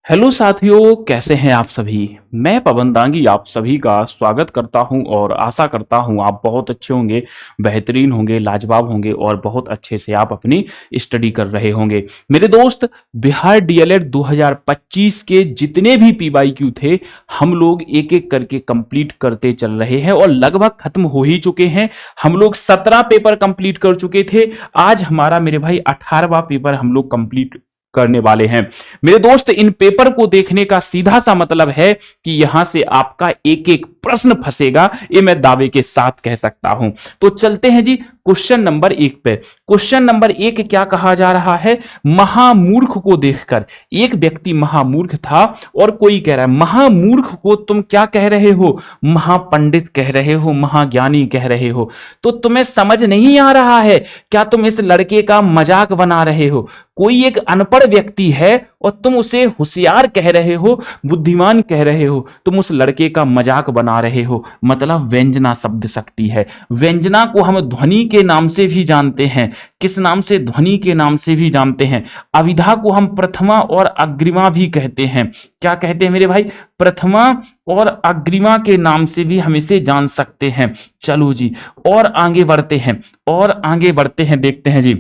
Hello साथियों, कैसे हैं आप सभी। मैं पवन दांगी आप सभी का स्वागत करता हूं और आशा करता हूं आप बहुत अच्छे होंगे, बेहतरीन होंगे, लाजवाब होंगे और बहुत अच्छे से आप अपनी स्टडी कर रहे होंगे। मेरे दोस्त, बिहार डीएलएड 2025 के जितने भी पीवाईक्यू थे, हम लोग एक एक करके कंप्लीट करते चल रहे हैं और लगभग खत्म हो ही चुके हैं। हम लोग 17 पेपर कंप्लीट कर चुके थे। आज हमारा मेरे भाई 18वां पेपर हम लोग कंप्लीट करने वाले हैं। मेरे दोस्त, इन पेपर को देखने का सीधा सा मतलब है कि यहां से आपका एक एक प्रश्न फंसेगा, ये मैं दावे के साथ कह सकता हूं। तो चलते हैं जी क्वेश्चन नंबर 1 पे। क्वेश्चन नंबर 1 क्या कहा जा रहा है? महामूर्ख को देखकर, एक व्यक्ति महामूर्ख था और कोई कह रहा है महामूर्ख को तुम क्या कह रहे हो? महापंडित कह रहे हो, महाज्ञानी कह रहे हो। तो तुम्हें समझ नहीं आ रहा है क्या? तुम इस लड़के का मजाक बना रहे हो। कोई एक अनपढ़ व्यक्ति है और तुम उसे होशियार कह रहे हो, बुद्धिमान कह रहे हो, तुम उस लड़के का मजाक बना रहे हो। मतलब व्यंजना शब्द शक्ति है। व्यंजना को हम ध्वनि के नाम से भी जानते हैं। किस नाम से? ध्वनि के नाम से भी जानते हैं। अविधा को हम प्रथमा और अग्रिमा भी कहते हैं। क्या कहते हैं मेरे भाई? प्रथमा और अग्रिमा के नाम से भी हम इसे जान सकते हैं। चलो जी, और आगे बढ़ते हैं, और आगे बढ़ते हैं, देखते हैं जी।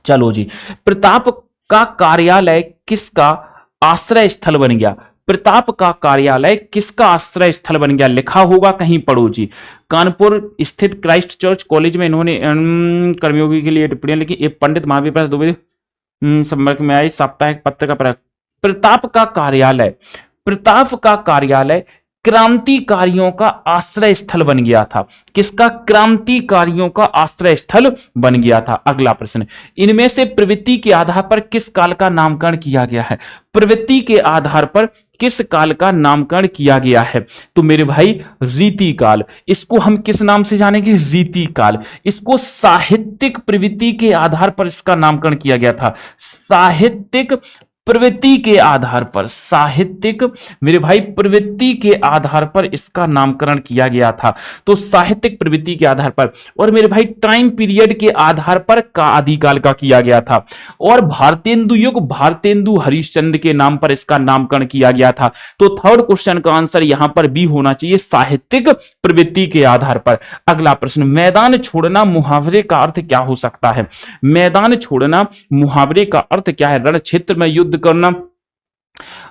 चलो जी, प्रताप का कार्यालय किसका आश्रय स्थल बन गया? प्रताप का कार्यालय किसका आश्रय स्थल बन गया? लिखा होगा कहीं, पढ़ो जी। कानपुर स्थित क्राइस्ट चर्च कॉलेज में इन्होंने कर्मयोगी के लिए टिप्पणियां लिखी। ये पंडित महावीर प्रसाद द्विवेदी संपर्क में आई। साप्ताहिक पत्र का प्रताप का कार्यालय, प्रताप का कार्यालय क्रांतिकारियों का आश्रय स्थल बन गया था। किसका? क्रांतिकारियों का आश्रय स्थल बन गया था। अगला प्रश्न, इनमें से प्रवृत्ति के आधार पर किस काल का नामकरण किया गया है? प्रवृत्ति के आधार पर किस काल का नामकरण किया गया है? तो मेरे भाई, रीति काल। इसको हम किस नाम से जानेंगे? रीति काल। इसको साहित्यिक प्रवृत्ति के आधार पर इसका नामकरण किया गया था। साहित्यिक प्रवृत्ति के आधार पर, साहित्यिक मेरे भाई प्रवृत्ति के आधार पर इसका नामकरण किया गया था। तो साहित्यिक प्रवृत्ति के आधार पर, और मेरे भाई टाइम पीरियड के आधार पर का आदिकाल का किया गया था। और भारतेंदु युग, भारतेंदु हरिश्चंद्र के नाम पर इसका नामकरण किया गया था। तो थर्ड क्वेश्चन का आंसर यहां पर बी होना चाहिए, साहित्यिक प्रवृत्ति के आधार पर। अगला प्रश्न, मैदान छोड़ना मुहावरे का अर्थ क्या हो सकता है? मैदान छोड़ना मुहावरे का अर्थ क्या है? रण क्षेत्र में युद्ध करना,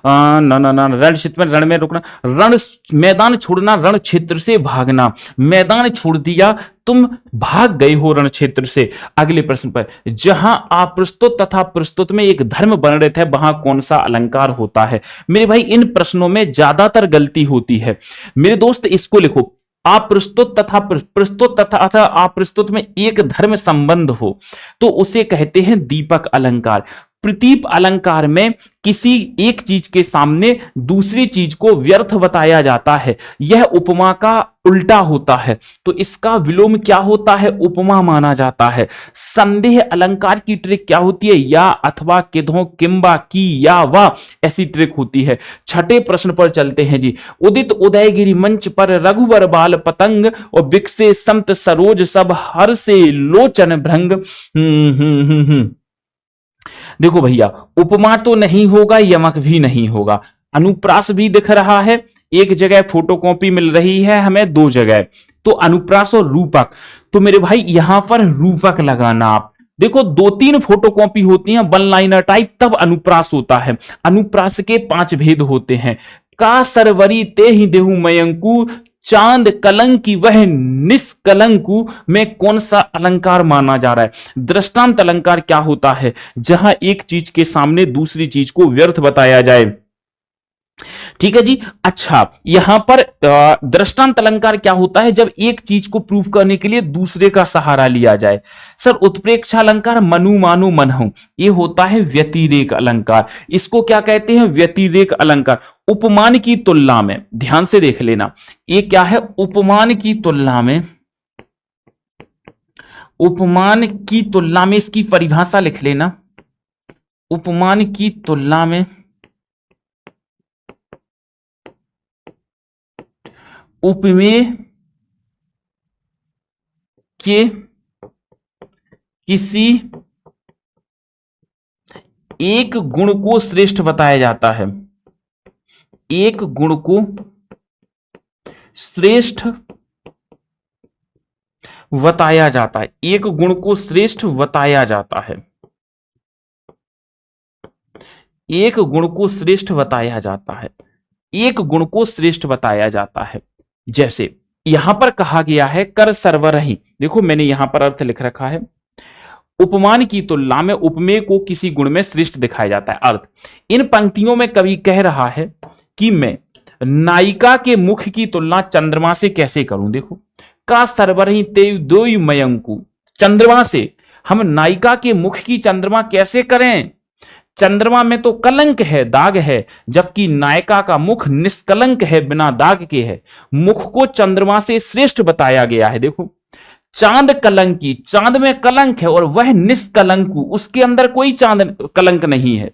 रण क्षेत्र में, रण में रुकना, रण मैदान छोड़ना, रण क्षेत्र से भागना। मैदान छोड़ दिया, तुम भाग गए हो रण क्षेत्र से। अगले प्रश्न पर, जहां अप्रस्तुत तथा प्रस्तुत में एक धर्म वर्णित है, वहां कौन सा अलंकार होता है? मेरे भाई, इन प्रश्नों में ज्यादातर गलती होती है। मेरे दोस्त, इसको लिखो, अप्रस्तुत तथा प्रस्तुत तथा अप्रस्तुत में एक धर्म संबंध हो तो उसे कहते हैं दीपक अलंकार। प्रतीप अलंकार में किसी एक चीज के सामने दूसरी चीज को व्यर्थ बताया जाता है, यह उपमा का उल्टा होता है, तो इसका विलोम क्या होता है? उपमा माना जाता है। संदेह अलंकार की ट्रिक क्या होती है? या, अथवा, किधों, किंबा, की, या, वा, ऐसी ट्रिक होती है। छठे प्रश्न पर चलते हैं जी। उदित उदयगिरी मंच पर रघुवर बाल पतंग और विकसे संत सरोज सब हर से लोचन भृंग। देखो भैया, उपमा तो नहीं होगा, यमक भी नहीं होगा, अनुप्रास भी दिख रहा है। एक जगह फोटोकॉपी मिल रही है हमें, दो जगह, तो अनुप्रास और रूपक। तो मेरे भाई यहां पर रूपक लगाना आप। देखो, दो तीन फोटोकॉपी होती हैं वन लाइनर टाइप, तब अनुप्रास होता है। अनुप्रास के 5 भेद होते हैं। का सरवरी ते ही देहु मयंकु, चांद कलंकी वह निष्कलंकु में कौन सा अलंकार माना जा रहा है? दृष्टांत अलंकार क्या होता है? जहां एक चीज के सामने दूसरी चीज को व्यर्थ बताया जाए। ठीक है जी। अच्छा, यहां पर दृष्टांत अलंकार क्या होता है? जब एक चीज को प्रूव करने के लिए दूसरे का सहारा लिया जाए। सर, उत्प्रेक्षा अलंकार, मनु मानु मनहु, ये होता है व्यतिरेक अलंकार। इसको क्या कहते हैं? व्यतिरेक अलंकार। उपमान की तुलना में, ध्यान से देख लेना, ये क्या है? उपमान की तुलना में, उपमान की तुलना में, इसकी परिभाषा लिख लेना। उपमान की तुलना में उपमेय के किसी एक गुण को श्रेष्ठ बताया जाता है, एक गुण को श्रेष्ठ बताया जाता है, एक गुण को श्रेष्ठ बताया जाता है, एक गुण को श्रेष्ठ बताया जाता है, एक गुण को श्रेष्ठ बताया जाता है। जैसे यहां पर कहा गया है कर सर्वरहि, देखो मैंने यहां पर अर्थ लिख रखा है, उपमान की तुलना में उपमेय को किसी गुण में श्रेष्ठ दिखाया जाता है। अर्थ, इन पंक्तियों में कवि कह रहा है कि मैं नायिका के मुख की तुलना चंद्रमा से कैसे करूं। देखो, का सर्वरहि ते दोई मयंकु, चंद्रमा से हम नायिका के मुख की चंद्रमा कैसे करें। चंद्रमा में तो कलंक है, दाग है, जबकि नायिका का मुख निष्कलंक है, बिना दाग के है। मुख को चंद्रमा से श्रेष्ठ बताया गया है। देखो, चांद कलंकी, चांद में कलंक है और वह निष्कलंक, उसके अंदर कोई चांद कलंक नहीं है।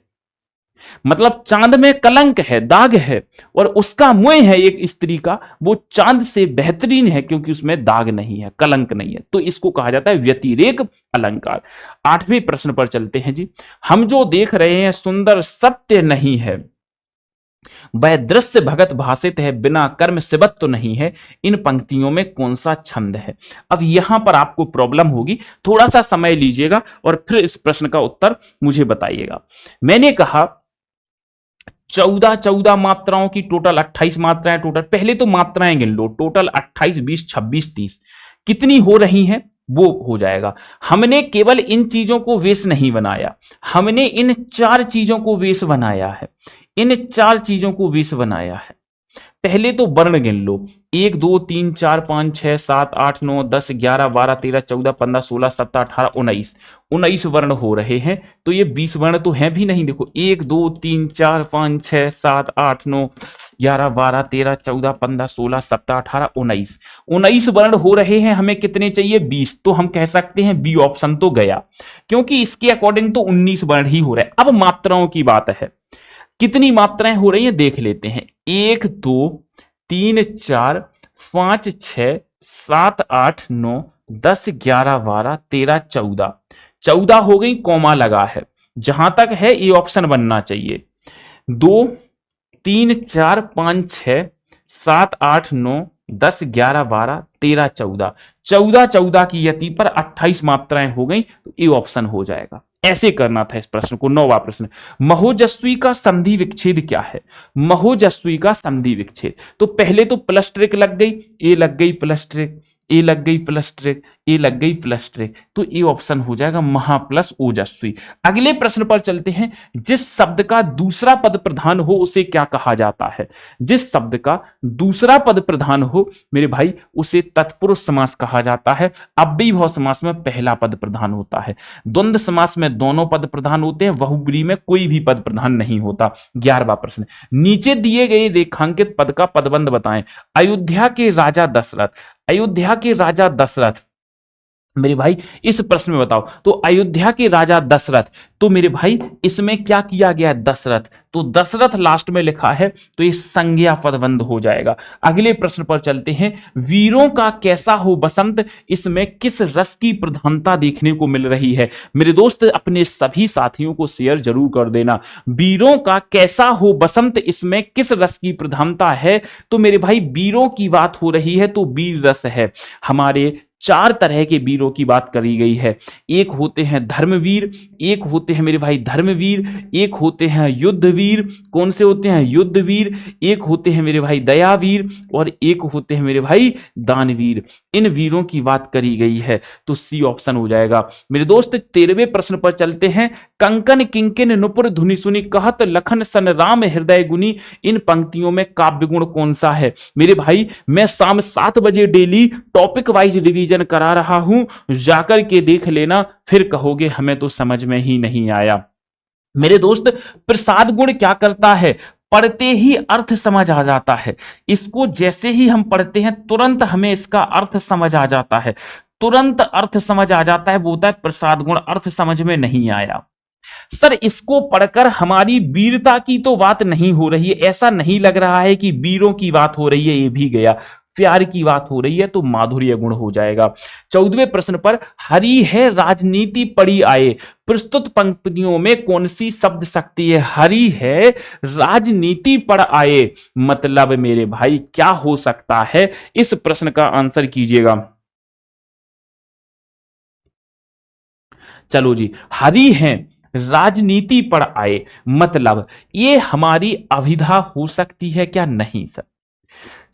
मतलब चांद में कलंक है, दाग है, और उसका मुंह है एक स्त्री का, वो चांद से बेहतरीन है क्योंकि उसमें दाग नहीं है, कलंक नहीं है। तो इसको कहा जाता है व्यतिरेक अलंकार। 8वें प्रश्न पर चलते हैं जी। हम जो देख रहे हैं सुंदर सत्य नहीं है, वह दृश्य भगत भाषित है, बिना कर्म सिबत तो नहीं है। इन पंक्तियों में कौन सा छंद है। अब यहां पर आपको प्रॉब्लम होगी, थोड़ा सा समय लीजिएगा और फिर इस प्रश्न का उत्तर मुझे बताइएगा। मैंने कहा 14 मात्राओं की टोटल 28 मात्राएं, टोटल पहले तो मात्राएं गिन लो, टोटल 28, 20, 26, 30 कितनी हो रही हैं वो हो जाएगा। हमने केवल इन चीजों को वेश नहीं बनाया, हमने इन 4 चीजों को वेश बनाया है, इन 4 चीजों को वेश बनाया है। पहले तो वर्ण गिन लो, 1 2 3 4 5 6 7 8 9 10 11 12 13 14 15 16 17 18 19 19 वर्ण हो रहे हैं। तो ये 20 वर्ण तो हैं भी नहीं। देखो 1 2 3 4 5 6 7 8 9 11 12 13 14 15 16 17 18 19 19 वर्ण हो रहे हैं। हमें कितने चाहिए? 20। तो हम कह सकते हैं बी ऑप्शन तो गया, क्योंकि इसके अकॉर्डिंग तो 19 वर्ण ही हो रहे हैं। अब मात्राओं की बात है, कितनी मात्राएं हो रही हैं देख लेते हैं। 1 2 3 4 5 6 7 8 9 10 11 12 13 14 14 हो गई, कॉमा लगा है। जहां तक है ये ऑप्शन बनना चाहिए। 2 3 4 5 6 7 8 9 10 11 12 13 14 14 14 की यति पर 28 मात्राएं हो गई, तो ये ऑप्शन हो जाएगा। ऐसे करना था इस प्रश्न को। 9वां प्रश्न, महोजस्वी का संधि विच्छेद क्या है? महोजस्वी का संधि विच्छेद, तो पहले तो प्लस ट्रिक लग गई, ए लग गई प्लस ट्रिक, ए लग गई प्लस ट्रिक, ए लग गई प्लस ट्रिक, तो ए ऑप्शन हो जाएगा महा प्लस ओजस्वी। अगले प्रश्न पर चलते हैं। जिस शब्द का दूसरा पद प्रधान हो उसे क्या कहा जाता है? जिस शब्द का दूसरा पद प्रधान हो मेरे भाई उसे तत्पुरुष समास कहा जाता है। अव्ययीभाव समास में पहला पद प्रधान होता है, द्वंद्व समास में दोनों पद प्रधान होते हैं, बहुब्रीहि में कोई भी पद प्रधान नहीं होता। 11वां प्रश्न, नीचे दिए गए रेखांकित पद का पदबंध बताएं। अयोध्या के राजा दशरथ, अयोध्या के राजा दशरथ मेरे भाई इस प्रश्न में बताओ, तो अयोध्या के राजा दशरथ, तो मेरे भाई इसमें क्या किया गया? दशरथ, तो दशरथ लास्ट में लिखा है, तो ये संज्ञा पदबंध हो जाएगा। अगले प्रश्न पर चलते हैं। वीरों का कैसा हो बसंत, इसमें किस रस की प्रधानता देखने को मिल रही है? मेरे दोस्त अपने सभी साथियों को शेयर जरूर कर देना। वीरों का कैसा हो बसंत, इसमें किस रस की प्रधानता है? तो मेरे भाई वीरों की बात हो रही है तो वीर रस है। हमारे 4 तरह के वीरों की बात करी गई है। एक होते हैं धर्मवीर, एक होते हैं मेरे भाई धर्मवीर, एक होते हैं युद्धवीर। कौन से होते हैं? युद्धवीर। एक होते हैं मेरे भाई दयावीर और एक होते हैं मेरे भाई दानवीर। इन वीरों की बात करी गई है, तो सी ऑप्शन हो जाएगा। मेरे दोस्त 13वें प्रश्न पर चलते हैं। कंकन किंकिन नुपुर धुनि सुनी, कहत लखन सन राम हृदय गुनी। इन पंक्तियों में काव्य गुण कौन सा है? मेरे भाई मैं शाम 7 बजे डेली टॉपिक वाइज रिवीजन करा रहा हूं, जाकर के देख लेना, फिर कहोगे हमें तो समझ में ही नहीं आया। मेरे दोस्त प्रसाद गुण क्या करता है? पढ़ते ही अर्थ समझ आ जाता है। इसको जैसे ही हम पढ़ते हैं तुरंत हमें इसका अर्थ समझ आ जाता है, तुरंत अर्थ समझ आ जाता है। वो होता है प्रसाद गुण। अर्थ समझ में नहीं आया सर, इसको पढ़कर हमारी वीरता की तो बात नहीं हो रही है, ऐसा नहीं लग रहा है कि वीरों की बात हो रही है, ये भी गया। प्यार की बात हो रही है तो माधुर्य गुण हो जाएगा। 14वें प्रश्न पर हरी है राजनीति पड़ी आए, प्रस्तुत पंक्तियों में कौन सी शब्द शक्ति है? हरी है राजनीति पड़ आए, मतलब मेरे भाई क्या हो सकता है? इस प्रश्न का आंसर कीजिएगा। चलो जी, हरी हैं राजनीति पर आए, मतलब ये हमारी अभिधा हो सकती है क्या? नहीं सर।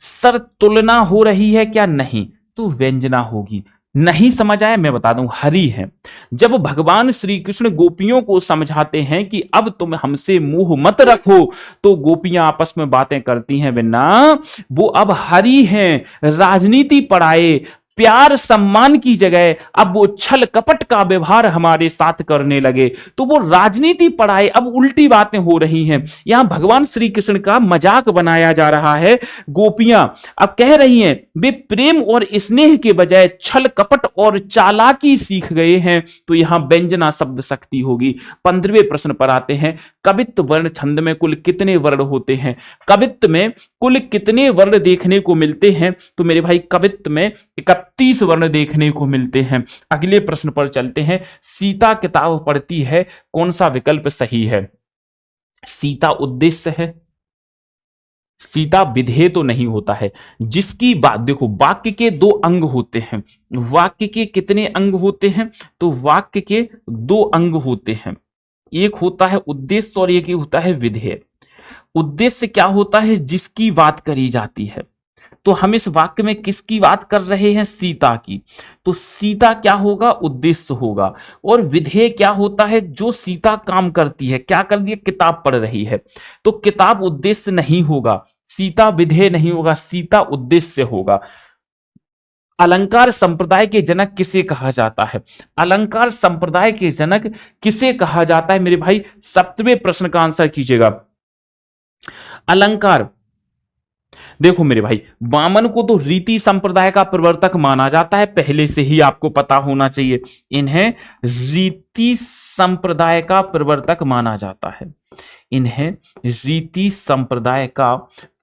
सर तुलना हो रही है क्या? नहीं, तो व्यंजना होगी। नहीं समझ आया? मैं बता दूं, हरि है। जब भगवान श्री कृष्ण गोपियों को समझाते हैं कि अब तुम हमसे मुंह मत रखो, तो गोपियां आपस में बातें करती हैं, बिना वो अब हरि हैं, राजनीति पढ़ाए, प्यार सम्मान की जगह अब वो छल कपट का व्यवहार हमारे साथ करने लगे, तो वो राजनीति पढ़ाए। अब उल्टी बातें हो रही हैं, यहां भगवान श्री कृष्ण का मजाक बनाया जा रहा है। गोपियां अब कह रही हैं वे प्रेम और स्नेह के बजाय छल कपट और चालाकी सीख गए हैं, तो यहां व्यंजना शब्द शक्ति होगी। 15वें प्रश्न पर आते हैं, कवित्त वर्ण छंद में कुल कितने वर्ण होते हैं? कवित्त में कुल कितने वर्ण देखने को मिलते हैं? तो मेरे भाई कवित्त में 31 वर्ण देखने को मिलते हैं। अगले प्रश्न पर चलते हैं, सीता किताब पढ़ती है, कौन सा विकल्प सही है? सीता उद्देश्य है, सीता विधेय तो नहीं होता है। जिसकी बात देखो, वाक्य के दो अंग होते हैं। वाक्य के कितने अंग होते हैं? तो वाक्य के दो अंग होते हैं, एक होता है उद्देश्य और एक होता है विधेय। उद्देश्य क्या होता है? जिसकी बात करी जाती है। तो हम इस वाक्य में किसकी बात कर रहे हैं? सीता की। तो सीता क्या होगा? उद्देश्य होगा। और विधेय क्या होता है? जो सीता काम करती है, क्या कर रही है? किताब पढ़ रही है। तो किताब उद्देश्य नहीं होगा, सीता विधेय नहीं होगा, सीता उद्देश्य होगा। अलंकार संप्रदाय के जनक किसे कहा जाता है? अलंकार संप्रदाय के जनक किसे कहा जाता है मेरे भाई? 7वें प्रश्न का आंसर कीजिएगा। अलंकार, देखो मेरे भाई, वामन को तो रीति संप्रदाय का प्रवर्तक माना जाता है, पहले से ही आपको पता होना चाहिए। इन्हें रीति संप्रदाय का प्रवर्तक माना जाता है, इन्हें रीति संप्रदाय का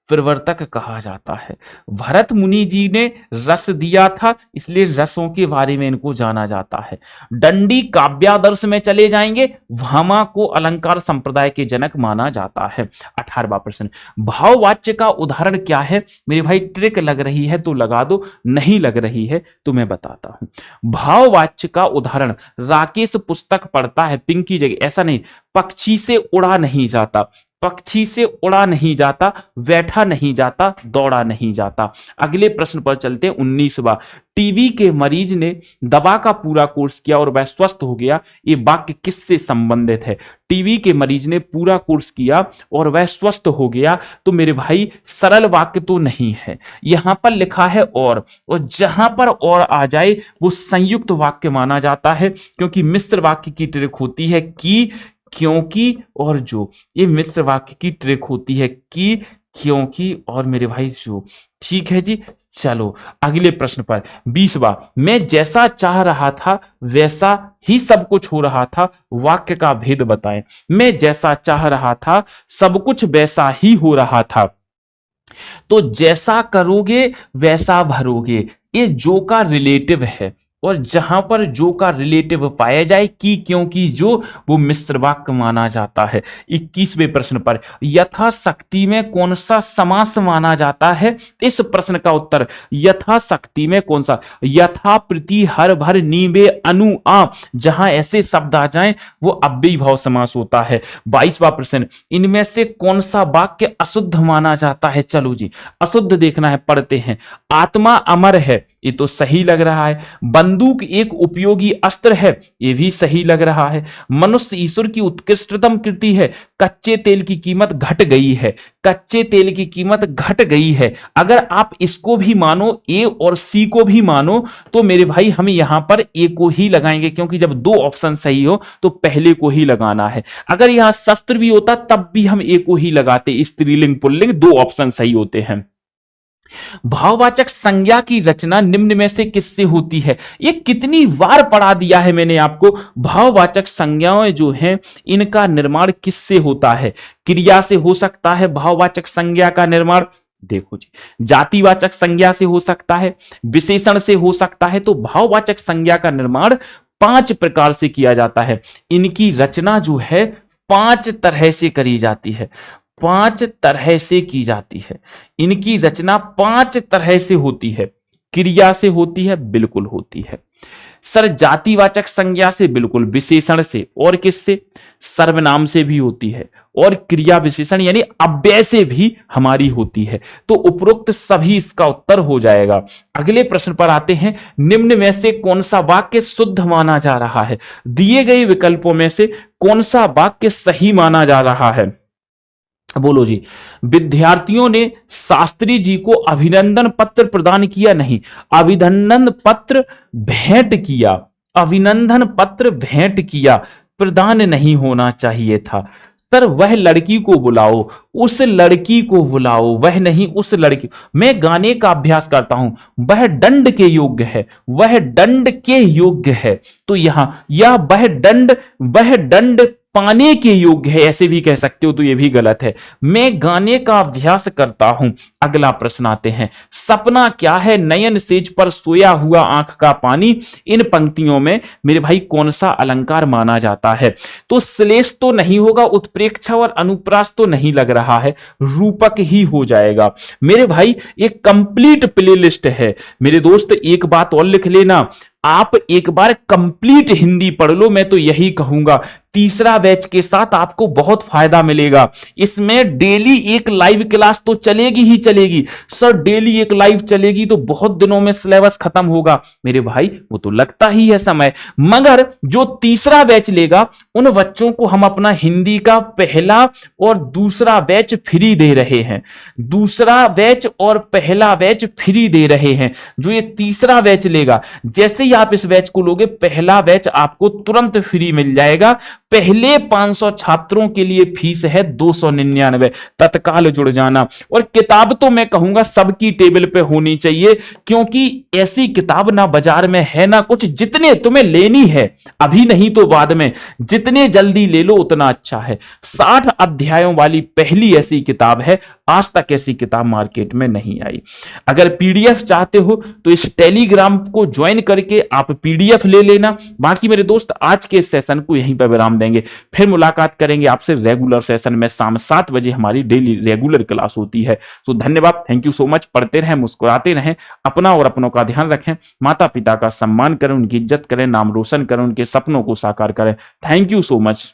प्रवर्तक कहा जाता है। भरत मुनि जी ने रस दिया था, इसलिए रसों के बारे में इनको जाना जाता है। दंडी काव्यादर्श में चले जाएंगे, भामा को अलंकार संप्रदाय के जनक माना जाता है। 18वां प्रश्न, भाववाच्य का उदाहरण क्या है? मेरे भाई ट्रिक लग रही है तो लगा दो, नहीं लग रही है तो मैं बताता हूं। भाववाच्य का उदाहरण, राकेश पुस्तक पढ़ता है, पिंकी जगह, ऐसा नहीं, पक्षी से उड़ा नहीं जाता, पक्षी से उड़ा नहीं जाता, बैठा नहीं जाता, दौड़ा नहीं जाता। अगले प्रश्न पर चलते हैं, 19वां, टीबी के मरीज ने दवा का पूरा कोर्स किया और वह स्वस्थ हो गया, ये वाक्य किससे संबंधित है? टीबी के मरीज ने पूरा कोर्स किया और वह स्वस्थ हो गया, तो मेरे भाई सरल वाक्य तो नहीं है, यहां पर लिखा है और जहां पर और आ जाए वो संयुक्त वाक्य माना जाता है, क्योंकि मिश्र वाक्य की ट्रिक होती है कि, क्योंकि और जो, ये मिश्र वाक्य की ट्रिक होती है कि, क्योंकि और मेरे भाई जो। ठीक है जी, चलो अगले प्रश्न पर 20वां, मैं जैसा चाह रहा था वैसा ही सब कुछ हो रहा था, वाक्य का भेद बताएं। मैं जैसा चाह रहा था सब कुछ वैसा ही हो रहा था, तो जैसा करोगे वैसा भरोगे, ये जो का रिलेटिव है, और जहां पर जो का रिलेटिव पाया जाए कि, क्योंकि जो, वो मिश्र वाक्य माना जाता है। 21वें प्रश्न पर, यथाशक्ति में कौन सा समास माना जाता है? इस प्रश्न का उत्तर, यथाशक्ति में कौन सा? यथा प्रति हर भर नीवे अनु आ, जहां ऐसे शब्द आ जाएं वो अव्ययी भाव समास होता है। 22वां प्रश्न, इनमें से कौन सा वाक्य अशुद्ध माना जाता है? चलो जी अशुद्ध देखना है, पढ़ते हैं। आत्मा अमर है, ये तो सही लग रहा है। बंदूक एक उपयोगी अस्त्र है, ये भी सही लग रहा है। मनुष्य ईश्वर की उत्कृष्टतम कृति है, कच्चे तेल की कीमत घट गई है, कच्चे तेल की कीमत घट गई है। अगर आप इसको भी मानो, ए और सी को भी मानो, तो मेरे भाई हम यहां पर ए को ही लगाएंगे, क्योंकि जब दो ऑप्शन सही हो तो पहले को ही लगाना है। अगर यहां शस्त्र भी होता तब भी हम ए को ही लगाते, स्त्रीलिंग पुल्लिंग दो ऑप्शन सही होते हैं। भाववाचक संज्ञा की रचना निम्न में से किससे होती है? ये कितनी बार पढ़ा दिया है मैंने आपको। भाववाचक संज्ञाएं जो हैं इनका निर्माण किससे होता है? क्रिया से हो सकता है भाववाचक संज्ञा का निर्माण, देखो जी, जातिवाचक संज्ञा से हो सकता है, विशेषण से हो सकता है, तो भाववाचक संज्ञा का निर्माण 5 प्रकार से किया जाता है। इनकी रचना जो है 5 तरह से करी जाती है। 5 तरह से की जाती है। इनकी रचना 5 तरह से होती है। क्रिया से होती है, बिल्कुल होती है। सर जातिवाचक संज्ञा से बिल्कुल, विशेषण से और किससे? सर्वनाम से भी होती है और क्रिया विशेषण यानी अव्यय से भी हमारी होती है। तो उपरोक्त सभी इसका उत्तर हो जाएगा। अगले प्रश्न पर आते हैं। निम्न में से कौन सा वाक्य शुद्ध माना जा रहा है? दिए गए विकल्पों में से कौन सा वाक्य सही माना जा रहा है? बोलो जी। विद्यार्थियों ने शास्त्री जी को अभिनंदन पत्र प्रदान किया, नहीं, अभिनंदन पत्र भेंट किया। अभिनंदन पत्र भेंट किया, प्रदान नहीं होना चाहिए था। सर वह लड़की को बुलाओ, उस लड़की को बुलाओ, वह नहीं उस लड़की। मैं गाने का अभ्यास करता हूं, वह दंड के योग्य है, वह दंड के योग्य है। तो यहां या वह दंड पाने के योग्य है, ऐसे भी कह सकते हो, तो यह भी गलत है। मैं गाने का अभ्यास करता हूं। अगला प्रश्न आते हैं। सपना क्या है? नयन सेज पर सोया हुआ आंख का पानी। इन पंक्तियों में मेरे भाई कौन सा अलंकार माना जाता है? तो श्लेष तो नहीं होगा, उत्प्रेक्षा और अनुप्रास तो नहीं लग रहा है, रूपक ही हो जाएगा। मेरे भाई एक कंप्लीट प्लेलिस्ट है। मेरे दोस्त एक बात और लिख लेना, आप एक बार कंप्लीट हिंदी पढ़ लो। मैं तो यही कहूंगा, तीसरा बैच के साथ आपको बहुत फायदा मिलेगा। इसमें डेली एक लाइव क्लास तो चलेगी ही चलेगी। सर डेली एक लाइव चलेगी तो बहुत दिनों में सिलेबस खत्म होगा। मेरे भाई वो तो लगता ही है समय, मगर जो तीसरा बैच लेगा उन बच्चों को हम अपना हिंदी का पहला और दूसरा बैच फ्री दे रहे हैं। दूसरा बैच और पहला बैच फ्री दे रहे हैं। जो ये तीसरा बैच लेगा, जैसे ही आप इस बैच को लोगे, पहला बैच आपको तुरंत फ्री मिल जाएगा। पहले 500 छात्रों के लिए फीस है 299, तत्काल जुड़ जाना। और किताब तो मैं कहूंगा सबकी टेबल पे होनी चाहिए, क्योंकि ऐसी किताब ना बाजार में है ना कुछ। जितने तुम्हें लेनी है, अभी नहीं तो बाद में, जितने जल्दी ले लो उतना अच्छा है। 60 अध्यायों वाली पहली ऐसी किताब है, आज तक ऐसी किताब मार्केट में नहीं आई। अगर पीडीएफ चाहते हो तो इस टेलीग्राम को ज्वाइन करके आप पीडीएफ ले लेना। बाकी मेरे दोस्त आज के सेशन को यहीं पर विराम देंगे, फिर मुलाकात करेंगे आपसे रेगुलर सेशन में। शाम 7 बजे हमारी डेली रेगुलर क्लास होती है। तो धन्यवाद, थैंक यू सो मच। पढ़ते रहें, मुस्कुराते रहें, अपना और अपनों का ध्यान रखें, माता पिता का सम्मान करें, उनकी इज्जत करें, नाम रोशन करें, उनके सपनों को साकार करें। Thank you so much.